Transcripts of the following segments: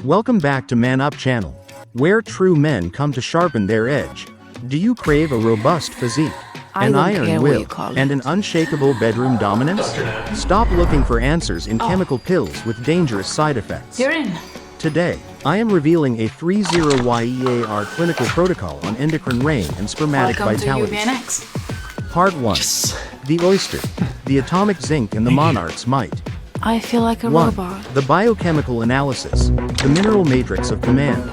Welcome back to Man Up channel, where true men come to sharpen their edge. Do you crave a robust physique, an iron will, and an unshakable bedroom dominance? Stop looking for answers in chemical pills with dangerous side effects. You're in. Today, I am revealing a 30YEAR clinical protocol on endocrine reign and spermatic vitality. Part 1. Yes. The oyster, the atomic zinc and the monarch's might. I feel like a 1. robot. The biochemical analysis, the mineral matrix of command.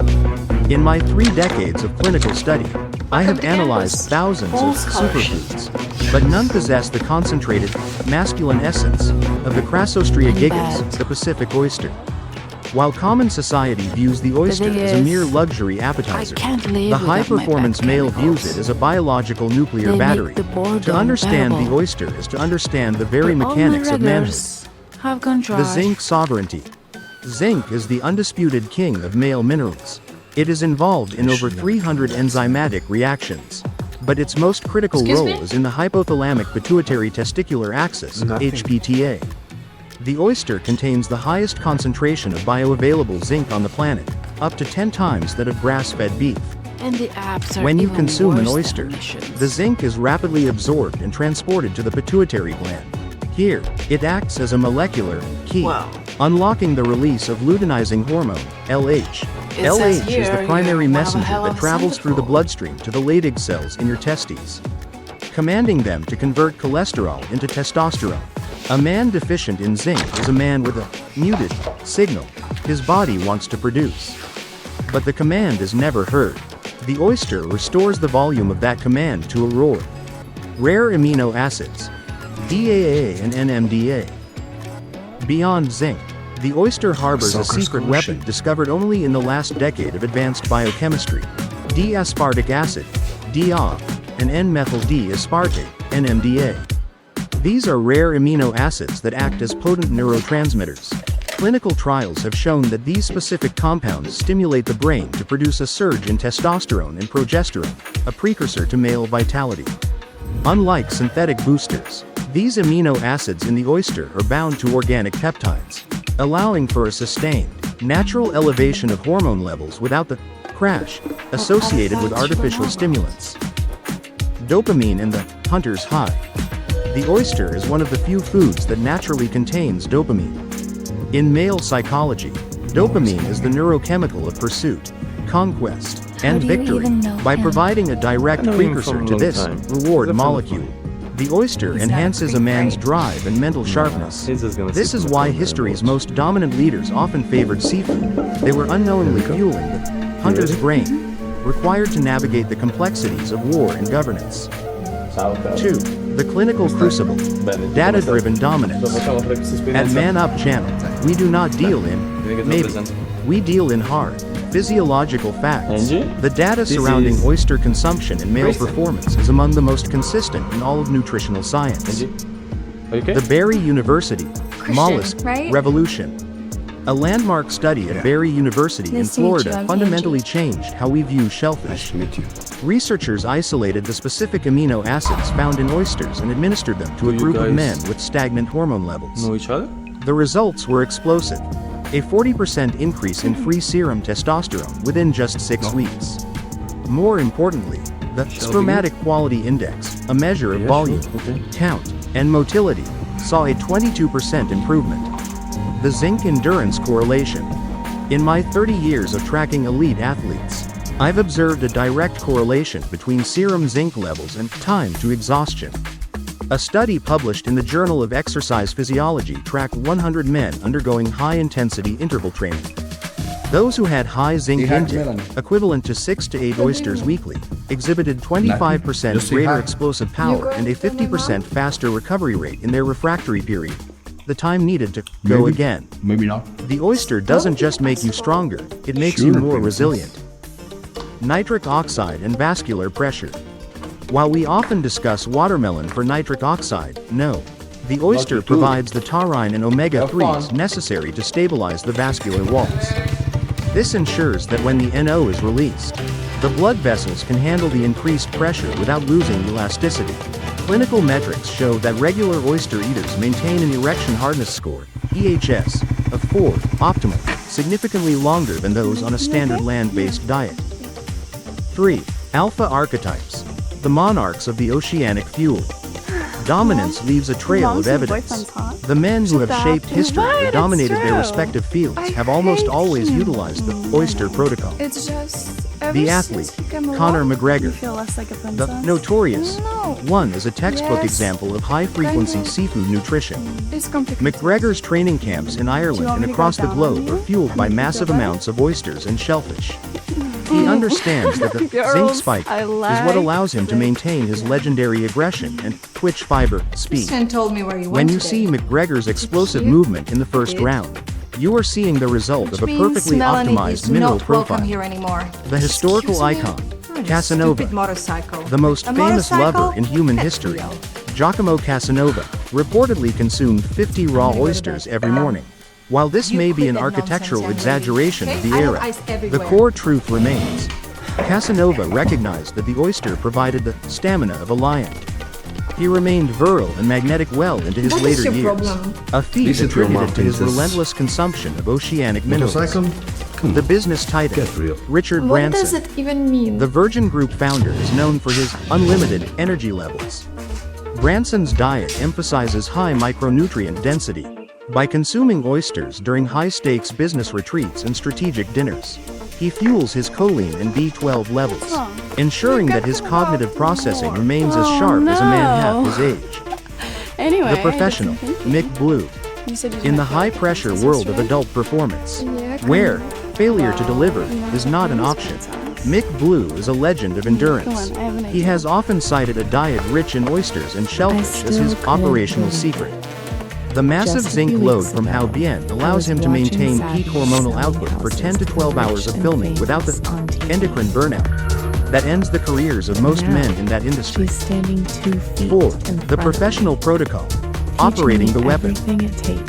In my 3 decades of clinical study, I have analyzed thousands of superfoods, but none possess the concentrated, masculine essence of the Crassostrea gigas, the Pacific oyster. While common society views the oyster as a mere luxury appetizer, the high-performance male views it as a biological nuclear battery. To understand the oyster is to understand the very mechanics of manhood. The zinc sovereignty. Zinc is the undisputed king of male minerals. It is involved in over 300 enzymatic reactions. But its most critical role is in the hypothalamic pituitary testicular axis, HPTA. The oyster contains the highest concentration of bioavailable zinc on the planet, up to 10 times that of grass-fed beef. When you consume an oyster, the zinc is rapidly absorbed and transported to the pituitary gland. Here, it acts as a molecular key, unlocking the release of luteinizing hormone, LH. LH is the primary messenger that travels through the bloodstream to the Leydig cells in your testes, commanding them to convert cholesterol into testosterone. A man deficient in zinc is a man with a muted signal his body wants to produce. But the command is never heard. The oyster restores the volume of that command to a roar. Rare amino acids, DAA and NMDA. Beyond zinc, the oyster harbors a secret weapon discovered only in the last decade of advanced biochemistry: D-aspartic acid, DA, and N-methyl D-aspartate, NMDA. These are rare amino acids that act as potent neurotransmitters. Clinical trials have shown that these specific compounds stimulate the brain to produce a surge in testosterone and progesterone, a precursor to male vitality. Unlike synthetic boosters, these amino acids in the oyster are bound to organic peptides, allowing for a sustained, natural elevation of hormone levels without the crash associated with artificial stimulants. Dopamine and the hunter's high. The oyster is one of the few foods that naturally contains dopamine. In male psychology, dopamine is the neurochemical of pursuit, conquest, and victory. By providing a direct precursor to this reward molecule, the oyster enhances a man's drive and mental sharpness. This is why history's most dominant leaders often favored seafood. They were unknowingly fueling the hunter's brain, required to navigate the complexities of war and governance. 2. The clinical crucible, data-driven dominance. At Man Up channel, we do not deal in maybe. We deal in hard, physiological facts. The data surrounding oyster consumption and male performance is among the most consistent in all of nutritional science. The Berry University Mollusk Revolution. A landmark study at Berry University in Florida fundamentally changed how we view shellfish. Researchers isolated the specific amino acids found in oysters and administered them to a group of men with stagnant hormone levels. The results were explosive. A 40% increase in free serum testosterone within just 6 weeks. More importantly, the spermatic quality index, a measure of volume, count, and motility, saw a 22% improvement. The zinc endurance correlation. In my 30 years of tracking elite athletes, I've observed a direct correlation between serum zinc levels and time to exhaustion. A study published in the Journal of Exercise Physiology tracked 100 men undergoing high-intensity interval training. Those who had high zinc intake, equivalent to 6 to 8 oysters weekly, exhibited 25% greater explosive power and a 50% faster recovery rate in their refractory period, the time needed to go again. Maybe not. The oyster doesn't just make you stronger, it makes you more resilient. Nitric oxide and vascular pressure. While we often discuss watermelon for nitric oxide, no. The oyster provides the taurine and omega-3s necessary to stabilize the vascular walls. This ensures that when the NO is released, the blood vessels can handle the increased pressure without losing elasticity. Clinical metrics show that regular oyster eaters maintain an erection hardness score, EHS, of 4, optimal, significantly longer than those on a standard land-based diet. 3. Alpha archetypes. The monarchs of the oceanic fuel. Dominance leaves a trail of evidence. The men who have shaped history or dominated their respective fields have almost always utilized the oyster protocol. It's just The athlete, Conor McGregor. The notorious one is a textbook example of high-frequency seafood nutrition. McGregor's training camps in Ireland and across the globe are fueled by massive amounts of oysters and shellfish. He understands that the zinc spike is what allows him to maintain his legendary aggression and twitch fiber speed. When you see McGregor's explosive movement in the first round, you are seeing the result of a perfectly optimized mineral profile. The historical icon, Casanova, the most famous lover in human history, Giacomo Casanova, reportedly consumed 50 raw oysters every morning. While this may be an architectural exaggeration of the era, the core truth remains. Casanova recognized that the oyster provided the stamina of a lion. He remained virile and magnetic well into his later years, a feat attributed to his relentless consumption of oceanic minerals. The business titan, Richard Branson, what does it even mean? The Virgin Group founder, is known for his unlimited energy levels. Branson's diet emphasizes high micronutrient density. By consuming oysters during high-stakes business retreats and strategic dinners, he fuels his choline and B12 levels, ensuring that his cognitive processing remains as sharp as a man half his age. Anyway, The professional, Mick Blue. In the high-pressure world of adult performance, where failure to deliver is not an option, Mick Blue is a legend of endurance. He has often cited a diet rich in oysters and shellfish as his operational secret. The massive zinc load from How Bien allows him to maintain peak hormonal output for 10 to 12 hours of filming without the endocrine burnout that ends the careers of most men in that industry. 4. The professional protocol. Operating the weapon.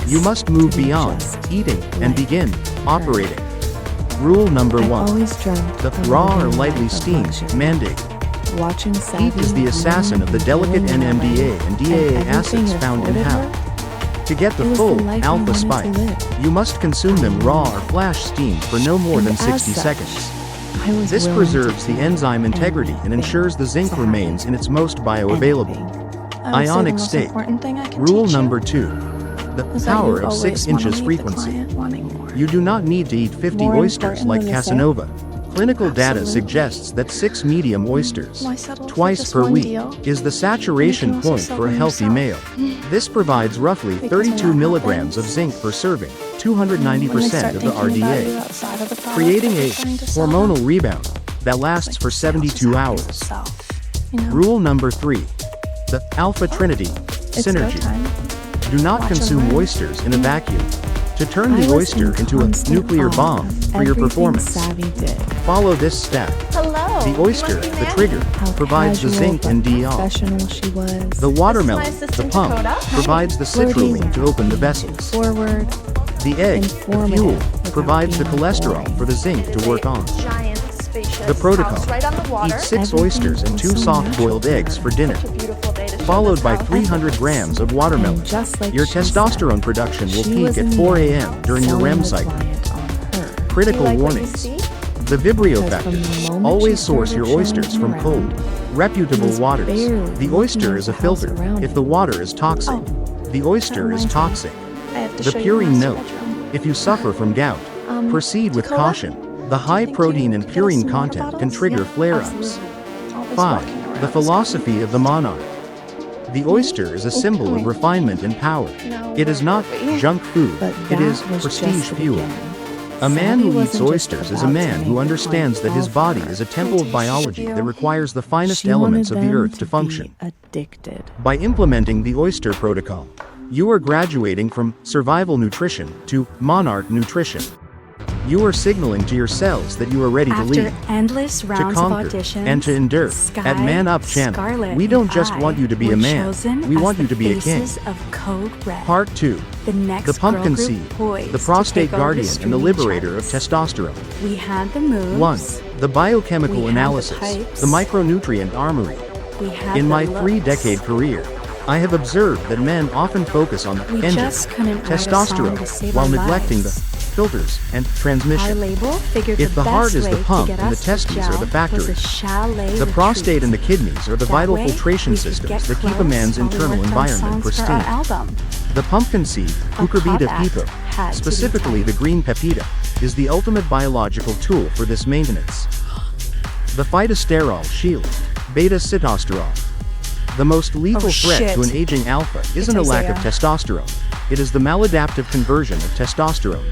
You must move beyond eating and begin operating. Rule number 1. The raw or lightly steamed mandate. Heat is the assassin of the delicate NMDA and DAA acids found in how. To get the full alpha spike, you must consume them raw or flash steamed for no more than 60 seconds. This preserves the enzyme integrity and ensures the zinc remains in its most bioavailable ionic state. Rule number 2. The power of 6 inches frequency. You do not need to eat 50 oysters like Casanova. Clinical data suggests that 6 medium oysters, twice per week, is the saturation point for a healthy male. This provides roughly 32 milligrams of zinc per serving, 290% of the RDA, creating a hormonal rebound that lasts for 72 hours. Rule number 3. The Alpha Trinity, synergy. Do not consume oysters in a vacuum. To turn the oyster into a nuclear bomb for your performance, follow this step. The oyster, the trigger, provides the zinc and DR. The watermelon, the pump, provides the citrulline to open the vessels. The egg, the fuel, provides the cholesterol for the zinc to work on. The protocol. Eat 6 oysters and 2 soft-boiled eggs for dinner, followed by 300 grams of watermelon. Your testosterone production will peak at 4 a.m. during your REM cycle. Critical warnings. The Vibrio factor. Always source your oysters from cold, reputable waters. The oyster is a filter. If the water is toxic, the oyster is toxic. The purine note. If you suffer from gout, proceed with caution. The high protein and purine content can trigger flare-ups. 5. The philosophy of the monarch. The oyster is a symbol of refinement and power. It is not junk food, it is prestige fuel. A man who eats oysters is a man who understands that his body is a temple of biology that requires the finest elements of the earth to function. By implementing the oyster protocol, you are graduating from survival nutrition to monarch nutrition. You are signaling to your cells that you are ready to lead, to conquer, and to endure. At Man Up Channel, we don't just want you to be a man, we want you to be a king. Part 2. The pumpkin seed, the prostate guardian and the liberator of testosterone. 1. The biochemical analysis, the micronutrient armory. In my 3-decade career, I have observed that men often focus on the engine, testosterone, while neglecting the filters, and transmission. If the heart is the pump and the testes are the factory, the prostate and the kidneys are the vital filtration systems that keep a man's internal environment pristine. The pumpkin seed, Cucurbita pepo, specifically the green pepita, is the ultimate biological tool for this maintenance. The phytosterol shield, beta-sitosterol. The most lethal threat to an aging alpha isn't a lack of testosterone, it is the maladaptive conversion of testosterone.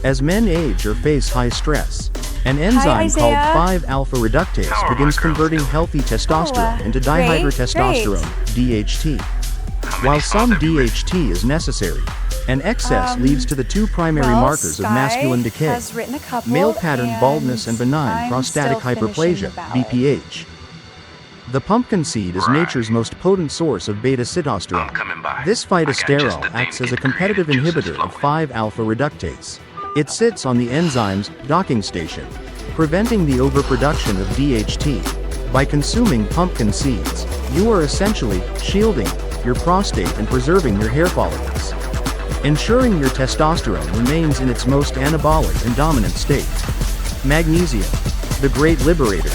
As men age or face high stress, an enzyme called 5-alpha reductase begins converting healthy testosterone into dihydrotestosterone, DHT. While some DHT is necessary, an excess leads to the two primary markers of masculine decay, male pattern baldness and benign prostatic hyperplasia, BPH. The pumpkin seed is nature's most potent source of beta-sitosterone. This phytosterol acts as a competitive inhibitor of 5-alpha reductase. It sits on the enzyme's docking station, preventing the overproduction of DHT. By consuming pumpkin seeds, you are essentially shielding your prostate and preserving your hair follicles, ensuring your testosterone remains in its most anabolic and dominant state. Magnesium, the great liberator.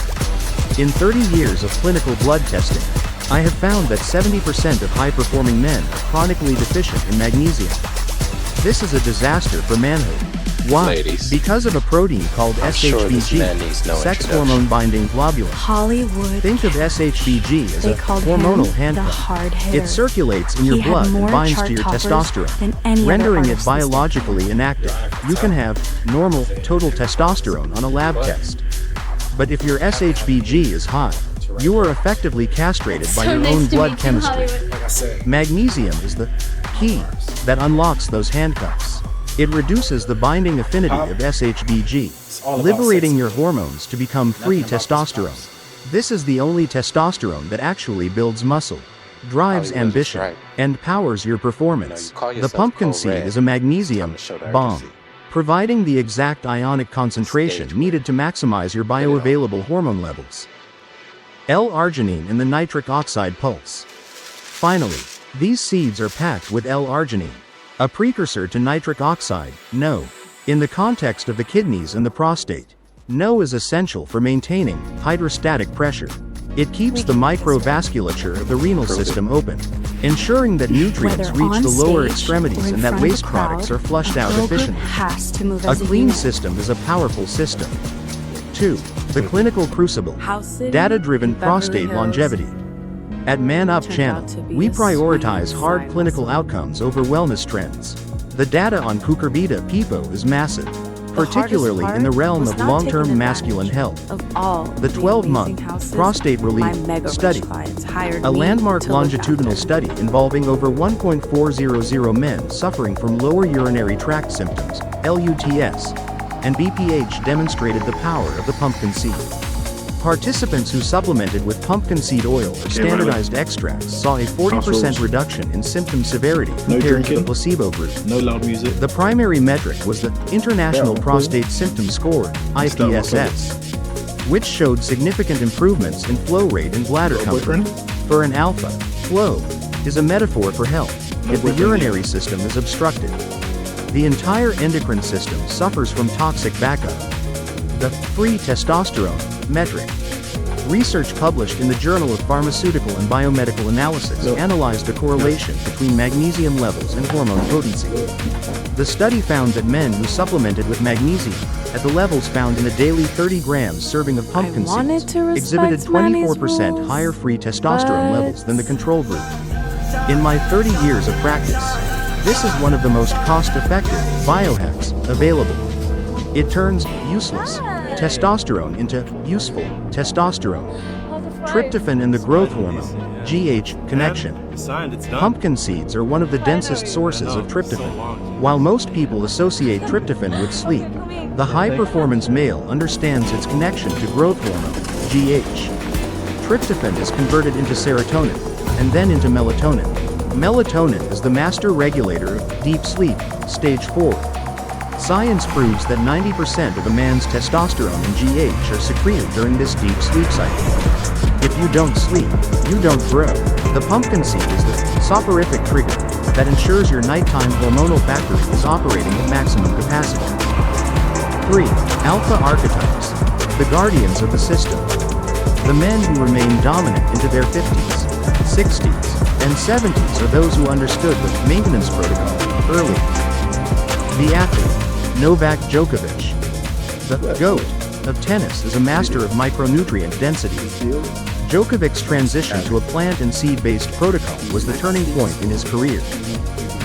In 30 years of clinical blood testing, I have found that 70% of high-performing men are chronically deficient in magnesium. This is a disaster for manhood. Why? Ladies, because of a protein called SHBG, sex hormone-binding globulin. Think of SHBG as a hormonal handcuff. It circulates in your blood and binds to your testosterone, rendering it biologically inactive. You can have normal, total testosterone on a lab test. But if your SHBG is high, you are effectively castrated by your own blood chemistry. Magnesium is the key that unlocks those handcuffs. It reduces the binding affinity of SHBG, liberating your hormones to become free testosterone. This is the only testosterone that actually builds muscle, drives ambition, and powers your performance. The pumpkin seed is a magnesium bomb, providing the exact ionic concentration needed to maximize your bioavailable hormone levels. L-arginine in the nitric oxide pulse. Finally, these seeds are packed with L-arginine, a precursor to nitric oxide, NO. In the context of the kidneys and the prostate, NO is essential for maintaining hydrostatic pressure. It keeps the microvasculature of the renal system open, ensuring that nutrients reach the lower extremities and that waste products are flushed out efficiently. A clean system is a powerful system. 2. The clinical crucible, data-driven prostate longevity. At Man Up channel, we prioritize hard clinical outcomes over wellness trends. The data on Cucurbita pepo is massive, particularly in the realm of long-term masculine health. The 12-month prostate relief study, a landmark longitudinal study involving over 1.400 men suffering from lower urinary tract symptoms, LUTS, and BPH, demonstrated the power of the pumpkin seed. Participants who supplemented with pumpkin seed oil or standardized extracts saw a 40% reduction in symptom severity compared to the placebo group. No loud music. The primary metric was the International Prostate Symptom Score, IPSS, which showed significant improvements in flow rate and bladder comfort. For an alpha, flow is a metaphor for health. If the urinary system is obstructed, the entire endocrine system suffers from toxic backup. The free testosterone metric. Research published in the Journal of Pharmaceutical and Biomedical Analysis analyzed the correlation between magnesium levels and hormone potency. The study found that men who supplemented with magnesium at the levels found in a daily 30 grams serving of pumpkin seeds exhibited 24% higher free testosterone levels than the control group. In my 30 years of practice, this is one of the most cost-effective biohacks available. It turns useless testosterone into useful testosterone. Tryptophan and the growth hormone, GH, connection. Pumpkin seeds are one of the densest sources of tryptophan. While most people associate tryptophan with sleep, the high-performance male understands its connection to growth hormone, GH. Tryptophan is converted into serotonin, and then into melatonin. Melatonin is the master regulator of deep sleep, stage 4. Science proves that 90% of a man's testosterone and GH are secreted during this deep sleep cycle. If you don't sleep, you don't grow. The pumpkin seed is the soporific trigger that ensures your nighttime hormonal factory is operating at maximum capacity. 3. Alpha archetypes, the guardians of the system. The men who remain dominant into their 50s, 60s, and 70s are those who understood the maintenance protocol early. The athlete, Novak Djokovic, the GOAT of tennis, is a master of micronutrient density. Djokovic's transition to a plant and seed-based protocol was the turning point in his career.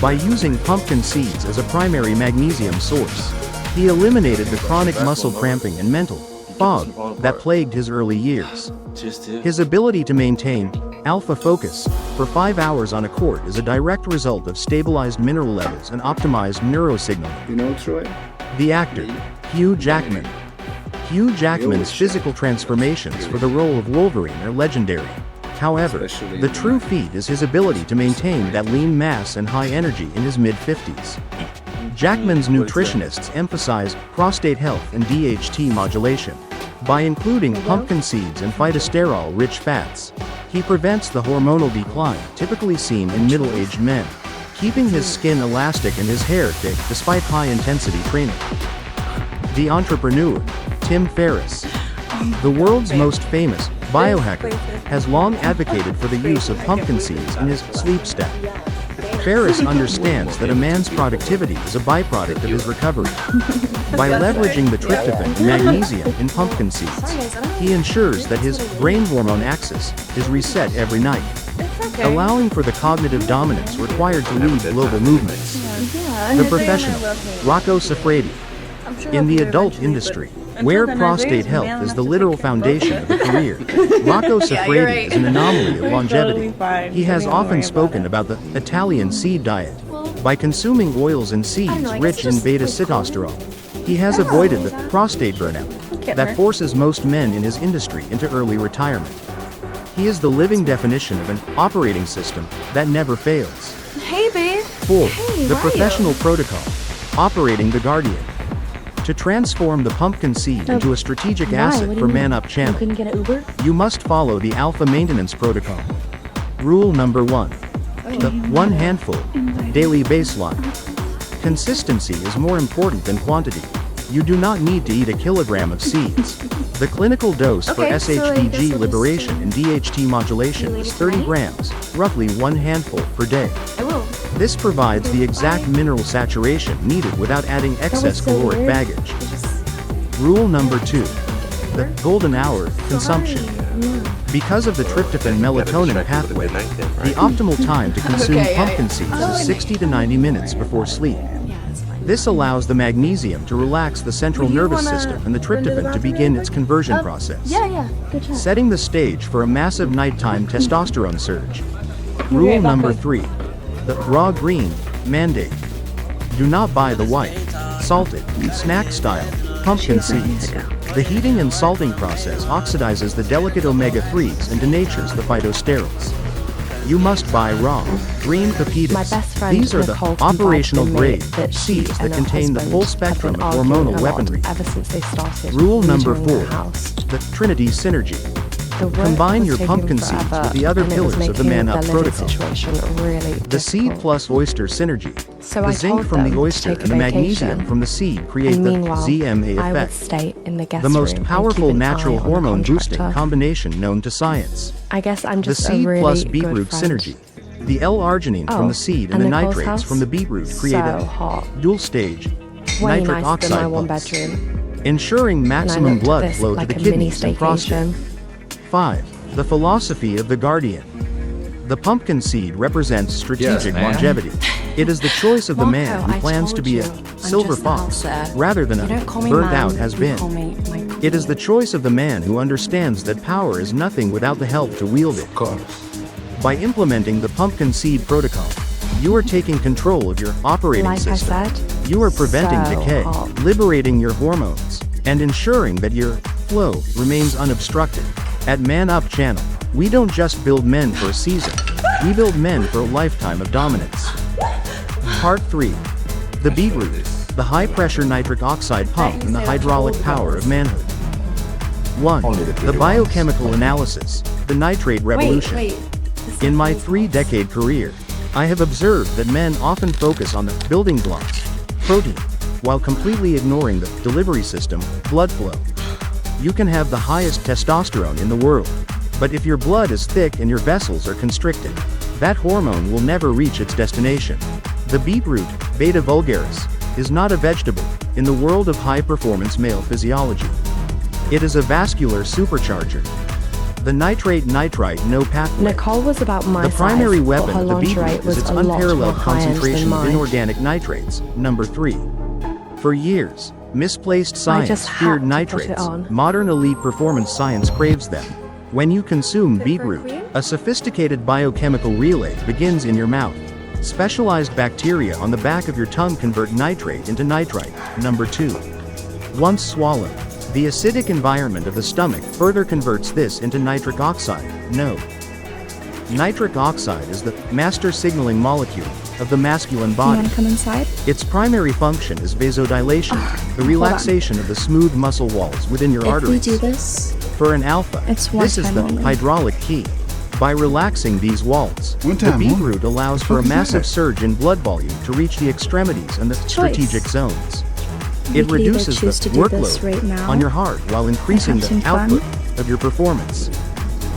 By using pumpkin seeds as a primary magnesium source, he eliminated the chronic muscle cramping and mental fog that plagued his early years. His ability to maintain alpha focus for 5 hours on a court is a direct result of stabilized mineral levels and optimized neurosignaling. You know Troy? The actor, Hugh Jackman. Hugh Jackman's physical transformations for the role of Wolverine are legendary. However, the true feat is his ability to maintain that lean mass and high energy in his mid-50s. Jackman's nutritionists emphasize prostate health and DHT modulation. By including pumpkin seeds and phytosterol-rich fats, he prevents the hormonal decline typically seen in middle-aged men, keeping his skin elastic and his hair thick despite high-intensity training. The entrepreneur, Tim Ferriss, the world's most famous biohacker, has long advocated for the use of pumpkin seeds in his sleep step. Ferriss understands that a man's productivity is a byproduct of his recovery. By leveraging the tryptophan and magnesium in pumpkin seeds, he ensures that his brain hormone axis is reset every night, allowing for the cognitive dominance required to lead global movements. The professional, Rocco Siffredi. In the adult industry, where prostate health is the literal foundation of a career, Rocco Siffredi is an anomaly of longevity. He has often spoken about the Italian seed diet. By consuming oils and seeds rich in beta-sitosterol, he has avoided the prostate burnout that forces most men in his industry into early retirement. He is the living definition of an operating system that never fails. Hey, babe. 4. The professional protocol, operating the guardian. To transform the pumpkin seed into a strategic asset for Man Up channel, couldn't get an Uber? you must follow the alpha maintenance protocol. Rule number 1. The one handful, daily baseline. Consistency is more important than quantity. You do not need to eat a kilogram of seeds. The clinical dose for SHBG liberation and DHT modulation is 30 grams, roughly one handful per day. I will. This provides the exact mineral saturation needed without adding excess caloric baggage. Rule number 2. The golden hour consumption. Because of the tryptophan melatonin pathway, the optimal time to consume pumpkin seeds is 60 to 90 minutes before sleep. This allows the magnesium to relax the central nervous system and the tryptophan to begin its conversion process, Good job. setting the stage for a massive nighttime testosterone surge. Rule number 3. The raw green mandate. Do not buy the white, salted, snack-style pumpkin seeds. The heating and salting process oxidizes the delicate omega-3s and denatures the phytosterols. You must buy raw, green pepitas. My best friend These are the Nicole operational confided in me grade that she seeds and that her contain the husband full have spectrum been of arguing hormonal a lot weaponry. ever since they started Rule number metering 4. their house. The Trinity Synergy. The work Combine was your taking pumpkin seeds forever, with the other and it was pillars of the making Man Up their living protocol. situation really The seed difficult. plus oyster synergy. So The I zinc told from the them oyster to take and the a magnesium vacation. from the seed create And the meanwhile, ZMA I would effect, stay in the guest the most room and powerful keep an natural eye on the hormone boosting contractor. combination known to science. I guess I'm The just a seed really plus good beetroot friend. synergy. The L-arginine from Oh, the seed and the Nicole's nitrates house? from the beetroot create So a hot. dual-stage Way nitric nicer than oxide my one pulse, bedroom. ensuring And I maximum looked at blood this flow like to the a mini kidneys and prostate. staycation. 5. The philosophy of the guardian. The pumpkin seed represents strategic man. longevity. It is the choice of the man Marco, who I plans to told be you. a I'm silver just the fox house there. rather than You a don't call me burnt ma'am, out has you been. call me my It is the choice of the man who understands that power is nothing without the help to wield it. Of course. By implementing the pumpkin seed protocol, you are taking control of your operating Like I system. said, You are preventing so decay, hot. liberating your hormones, and ensuring that your flow remains unobstructed. At Man Up Channel, we don't just build men for a season, we build men for a lifetime of dominance. Part 3. The beetroot, the high-pressure nitric oxide pump and the hydraulic power of manhood. 1. Only the The pretty biochemical analysis, the nitrate revolution. Wait. In my 3-decade career, I have observed that men often focus on the building blocks, protein, while completely ignoring the delivery system, blood flow. You can have the highest testosterone in the world, but if your blood is thick and your vessels are constricted, that hormone will never reach its destination. The beetroot, Beta vulgaris, is not a vegetable in the world of high-performance male physiology. It is a vascular supercharger. The nitrate-nitrite no pathway. Nicole was about my The primary size, weapon but her of the lingerie beetroot was is its a lot more unparalleled high-end than concentration of mine. inorganic nitrates. Number 3. For years, misplaced I science just had feared to put nitrates. it on. Modern elite performance science craves them. When you consume beetroot, queen? a sophisticated biochemical relay begins in your mouth. Specialized bacteria on the back of your tongue convert nitrate into nitrite. Number 2. Once swallowed, the acidic environment of the stomach further converts this into nitric oxide. No. Nitric oxide is the master signaling molecule of the masculine You body. wanna come inside? Its primary function is vasodilation, the relaxation of the smooth muscle walls within your If we arteries. do this, For an alpha, It's one this is time the only. hydraulic key. By relaxing these walls, One the time only. beetroot allows for a fuck is massive that? surge in blood volume to reach the extremities and the strategic zones. We It could either reduces the choose to do this workload right now on your heart while increasing have some the fun. output of your performance.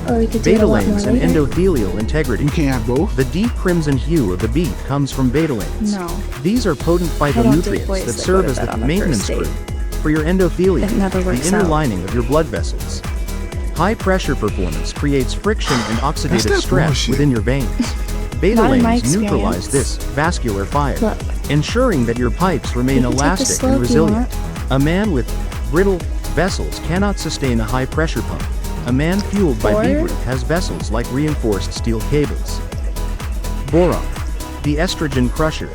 or we could do it a lot more Betalains and later. endothelial integrity. We can't have both. The deep crimson hue of the beet comes from betalains. No. These are potent don't date phytonutrients boys that that serve go to as bed the on the maintenance first group date. for your endothelium, It never works the inner out. lining of your blood vessels. High pressure performance creates friction and oxidative that stress bullshit. within your veins. Not in my Betalains neutralize experience. this vascular fire, Look. ensuring that your pipes remain You can take elastic this slow and if you resilient. A man with brittle vessels cannot sustain a high pressure pump. A man fueled by Or- beetroot has vessels like reinforced steel cables. Boron, the estrogen crusher.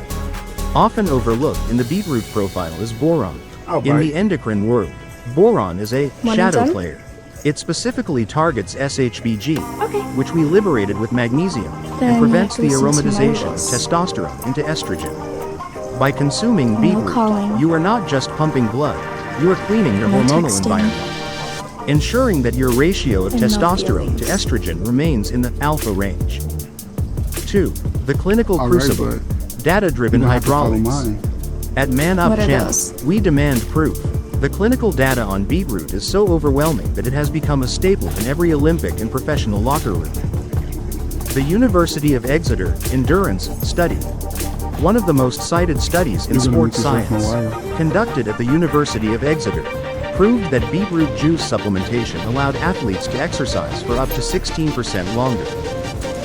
Often overlooked in the beetroot profile is boron. Oh, In right. the endocrine world, boron is a One and shadow done? player. It specifically targets SHBG, Okay. which we liberated with magnesium, Then and prevents the listen to my aromatization of rules. testosterone into estrogen. By consuming No beetroot, calling. you are not just pumping blood, you are cleaning your No hormonal texting. environment, ensuring that your ratio of And no testosterone to feelings. estrogen remains in the alpha range. 2. The clinical All right, crucible, but data-driven you don't have to follow hydraulics. mine. At Man Up What are Channel, those? we demand proof. The clinical data on beetroot is so overwhelming that it has become a staple in every Olympic and professional locker room. The University of Exeter Endurance Study. One of the most cited studies in You're gonna sports make this worth my science, while. conducted at the University of Exeter, proved that beetroot juice supplementation allowed athletes to exercise for up to 16% longer.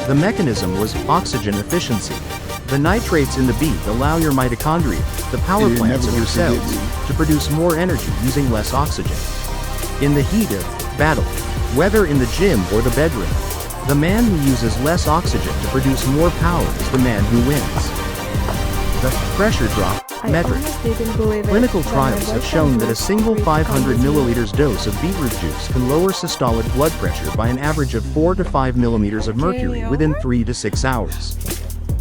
The mechanism was oxygen efficiency. The nitrates in the beet allow your mitochondria, the power You're plants never of your gonna forget cells, me. to produce more energy using less oxygen. In the heat of battle, whether in the gym or the bedroom, the man who uses less oxygen to produce more power is the man who wins. The pressure drop metric. didn't believe Clinical trials have shown that a single 500 milliliters dose of beetroot juice can lower systolic blood pressure by an average of 4 to 5 millimeters of mercury within 3 to 6 hours.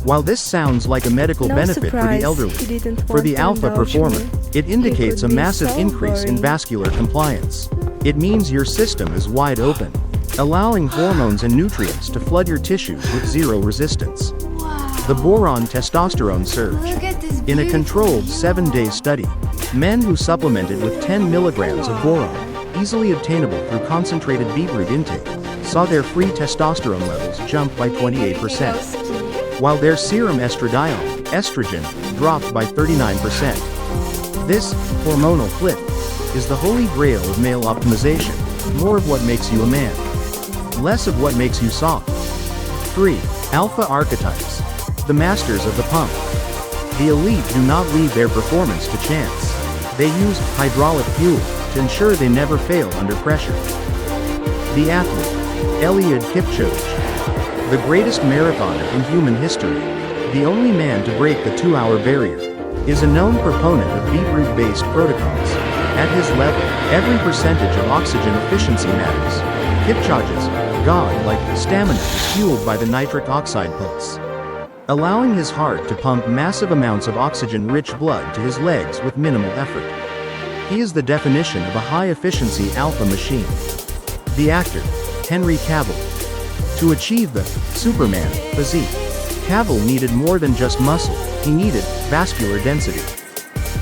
While this sounds like a medical No benefit for surprise the elderly, he didn't for want the to alpha indulge performer, me. it indicates a would be massive so increase in boring. vascular compliance. It means your system is wide open, allowing hormones and nutrients to flood your tissues with zero resistance. The boron testosterone surge. Look at this In a beautiful controlled 7-day study, men who supplemented with 10 milligrams of boron, easily obtainable through concentrated beetroot intake, saw their free testosterone levels jump by 28%, while their serum estradiol, estrogen, dropped by 39%. This hormonal flip is the holy grail of male optimization. More of what makes you a man, less of what makes you soft. 3. Alpha archetypes. The masters of the pump. The elite do not leave their performance to chance. They use hydraulic fuel to ensure they never fail under pressure. The athlete, Eliud Kipchoge, the greatest marathoner in human history, the only man to break the 2-hour barrier, is a known proponent of beetroot-based protocols. At his level, every percentage of oxygen efficiency matters. Kipchoge's god-like stamina is fueled by the nitric oxide pulse, allowing his heart to pump massive amounts of oxygen-rich blood to his legs with minimal effort. He is the definition of a high-efficiency alpha machine. The actor, Henry Cavill. To achieve the Superman physique, Cavill needed more than just muscle, he needed vascular density.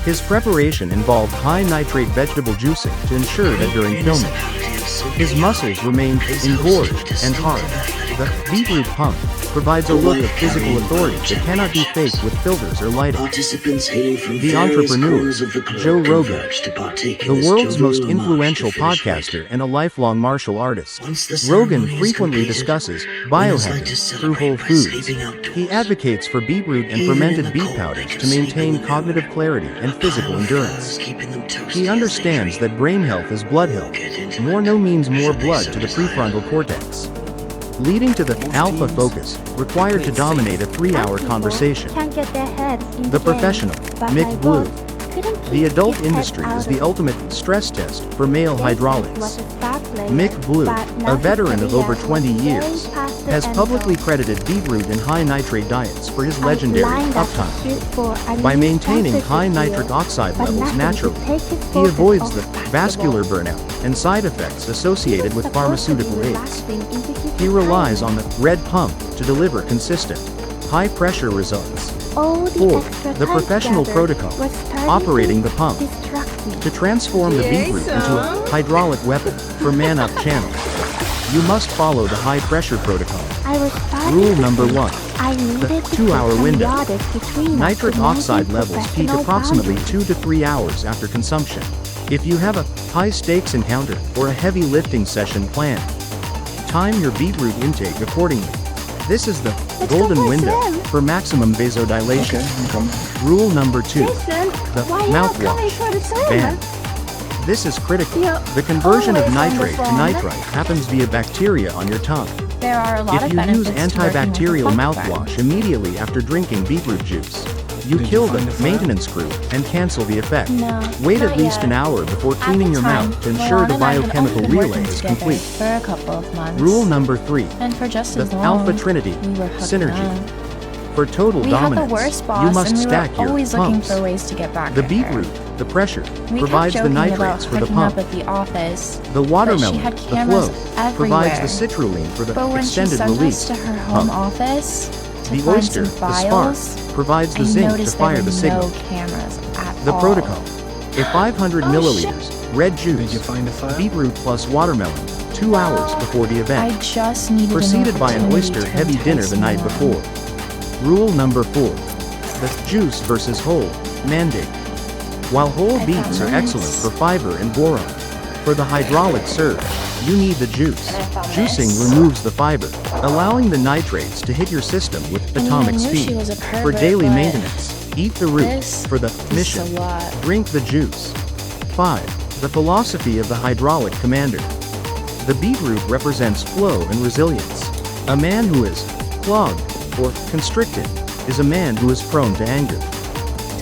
His preparation involved high nitrate vegetable juicing to ensure that during filming, his muscles remained engorged and hard. The Beetroot Pump provides a look of physical authority that cannot be faked with filters or lighting. The entrepreneur, Joe Rogan, the world's most influential podcaster and a lifelong martial artist. Rogan frequently discusses biohacking through whole foods. He advocates for beetroot and fermented beet powders to maintain cognitive clarity and physical endurance. He understands that brain health is blood health. More means more blood to the prefrontal cortex, leading to the alpha focus required to dominate a 3-hour conversation. The professional, Mick Blue. The adult industry is the ultimate stress test for male hydraulics. Mick Blue, a veteran of over 20 years, has publicly credited beetroot and high nitrate diets for his legendary uptime. By maintaining high nitric oxide levels naturally, he avoids the vascular burnout and side effects associated with pharmaceutical aids. He relies on the red pump to deliver consistent, high-pressure results. 4. The professional protocol, operating the pump. To transform the beetroot into a hydraulic weapon for Man Up channel, you must follow the high-pressure protocol. Rule number 1. The 2-hour window. Nitric oxide levels peak approximately 2 to 3 hours after consumption. If you have a high-stakes encounter or a heavy lifting session planned, time your beetroot intake accordingly. This is the golden window for maximum vasodilation. Rule number 2. The mouthwash ban. This is critical. The conversion of nitrate to nitrite happens via bacteria on your tongue. There are a lot If of you benefits use to working with antibacterial the mouthwash immediately after drinking beetroot juice, you kill the maintenance crew and cancel the effect. Wait at least an hour before cleaning your mouth to ensure the biochemical relay is complete. For a couple of months. Rule number 3. And for just The as long, Alpha Trinity we were hooking synergy. up. For total We had the dominance, worst boss, you must and we stack were your always looking pumps. for ways to get back The at her. beetroot, the pressure, We provides kept the joking nitrates about for the hooking pump. up at the office. The watermelon, had the cameras flow, provides the everywhere. citrulline for the But when she extended sent release. us to her home pump. office to The find oyster, some the files, spark, provides the I zinc to noticed fire there the were signal. no cameras at The all. protocol. A 500 Oh, milliliters, red juice, Did you find a file? beetroot plus watermelon, 2 hours before the I event. just needed Preceded an by an opportunity oyster to heavy dinner entice the night me on. before. Rule number 4. The juice versus whole mandate. While whole I beets are found excellent this. for fiber and boron, for the hydraulic surge, you need the juice. And I found Juicing this. removes the fiber, allowing the nitrates to hit your system with I mean, atomic I knew she speed. was a For pervert, daily but maintenance, eat the root. this For the is mission, a lot. drink the juice. 5. The philosophy of the hydraulic commander. The beetroot represents flow and resilience. A man who is clogged or constricted is a man who is prone to anger,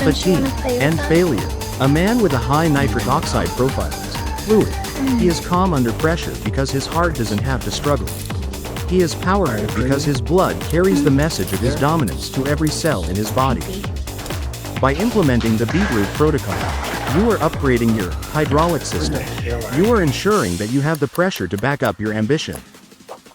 fatigue, and failure. A man with a high nitric oxide profile is fluid. He is calm under pressure because his heart doesn't have to struggle. He is powerful because his blood carries the message of his dominance to every cell in his body. By implementing the beetroot protocol, you are upgrading your hydraulic system. You are ensuring that you have the pressure to back up your ambition.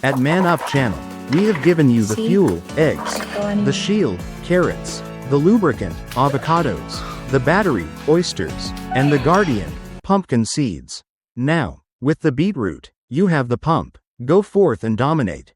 At Man Up Channel, we have given you the See? fuel, eggs, the shield, carrots, the lubricant, avocados, the battery, oysters, and the guardian, pumpkin seeds. Now, with the beetroot, you have the pump. Go forth and dominate.